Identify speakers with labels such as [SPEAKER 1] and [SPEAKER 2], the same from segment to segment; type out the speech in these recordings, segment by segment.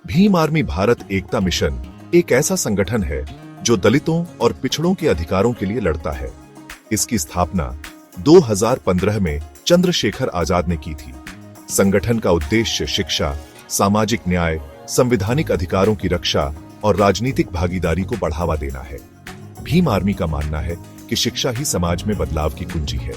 [SPEAKER 1] Bhim army Bharat एकता mission एक ऐसा संगठन है जो दलितों और पिछड़ों के अधिकारों के लिए लड़ता है। इसकी स्थापना 2015 में चंद्रशेखर आजाद ने की थी। संगठन का उद्देश्य शिक्षा, सामाजिक न्याय, संवैधानिक अधिकारों की रक्षा और राजनीतिक भागीदारी को बढ़ावा देना है। भीम आर्मी का मानना है कि शिक्षा ही समाज में बदलाव की कुंजी है।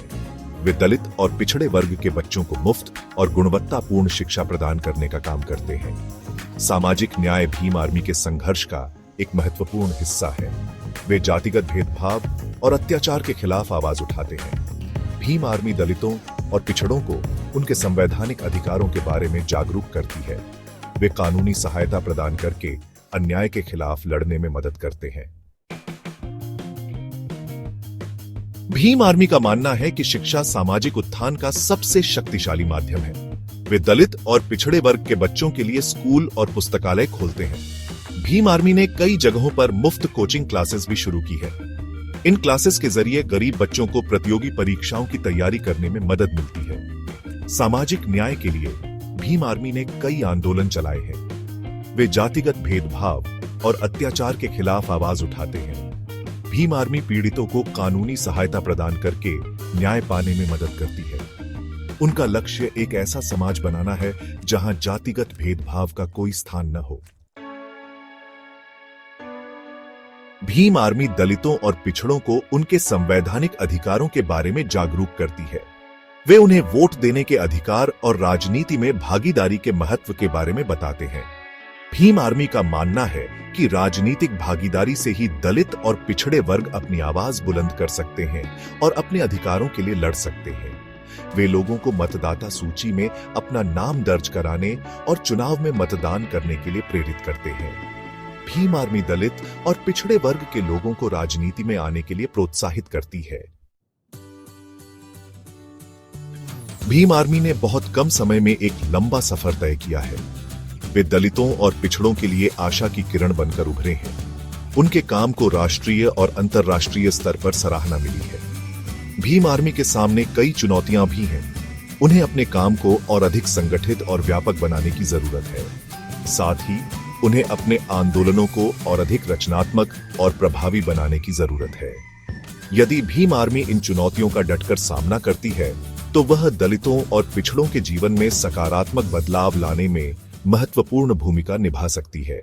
[SPEAKER 1] वे दलित और पिछड़े वर्ग के बच्चों को मुफ्त और गुणवत्तापूर्ण शिक्षा प्रदान करने का काम करते हैं। सामाजिक न्याय भीम आर्मी के संघर्ष का एक महत्वपूर्ण हिस्सा है। वे जातिगत भेदभाव और अत्याचार के खिलाफ आवाज उठाते हैं। भीम आर्मी दलितों और पिछड़ों को उनके संवैधानिक अधिकारों के बारे में जागरूक करती है। वे कानूनी सहायता प्रदान करके अन्याय के खिलाफ लड़ने में मदद करते हैं। भीम आर्मी का मानना है कि शिक्षा सामाजिक उत्थान का सबसे शक्तिशाली माध्यम है। वे दलित और पिछड़े वर्ग के बच्चों के लिए स्कूल और पुस्तकालय खोलते हैं। भीम आर्मी ने कई जगहों पर मुफ्त कोचिंग क्लासेस भी शुरू की है। इन क्लासेस के जरिए गरीब बच्चों को प्रतियोगी परीक्षाओं की तैयारी करने में मदद मिलती है। सामाजिक न्याय के लिए भीम आर्मी ने कई आंदोलन चलाए हैं। वे जातिगत भेदभाव और अत्याचार के खिलाफ आवाज उठाते हैं। भीम आर्मी पीड़ितों को कानूनी सहायता प्रदान करके न्याय पाने में मदद करती है। उनका लक्ष्य एक ऐसा समाज बनाना है जहां जातिगत भेदभाव का कोई स्थान न हो। भीम आर्मी दलितों और पिछड़ों को उनके संवैधानिक अधिकारों के बारे में जागरूक करती है। वे उन्हें वोट देने के अधिकार और राजनीति में भागीदारी के महत्व के बारे में बताते हैं। भीम आर्मी का मानना है कि राजनीतिक भागीदारी से ही दलित और पिछड़े वर्ग अपनी आवाज बुलंद कर सकते हैं और अपने अधिकारों के लिए लड़ सकते हैं। वे लोगों को मतदाता सूची में अपना नाम दर्ज कराने और चुनाव में मतदान करने के लिए प्रेरित करते हैं। भीम आर्मी दलित और पिछड़े वर्ग के लोगों को राजनीति में आने के लिए प्रोत्साहित करती है। भीम आर्मी ने बहुत कम समय में एक लंबा सफर तय किया है। वे दलितों और पिछड़ों के लिए आशा की किरण बनकर उभरे हैं। उनके काम को राष्ट्रीय और अंतर्राष्ट्रीय स्तर पर सराहना मिली है। भीम आर्मी के सामने कई चुनौतियां भी हैं। उन्हें अपने काम को और अधिक संगठित और व्यापक बनाने की जरूरत है। साथ ही उन्हें अपने आंदोलनों को और अधिक रचनात्मक और प्रभावी बनाने की जरूरत है। यदि भीम आर्मी इन चुनौतियों का डटकर सामना करती है तो वह दलितों और पिछड़ों के जीवन में सकारात्मक बदलाव लाने में महत्वपूर्ण भूमिका निभा सकती है।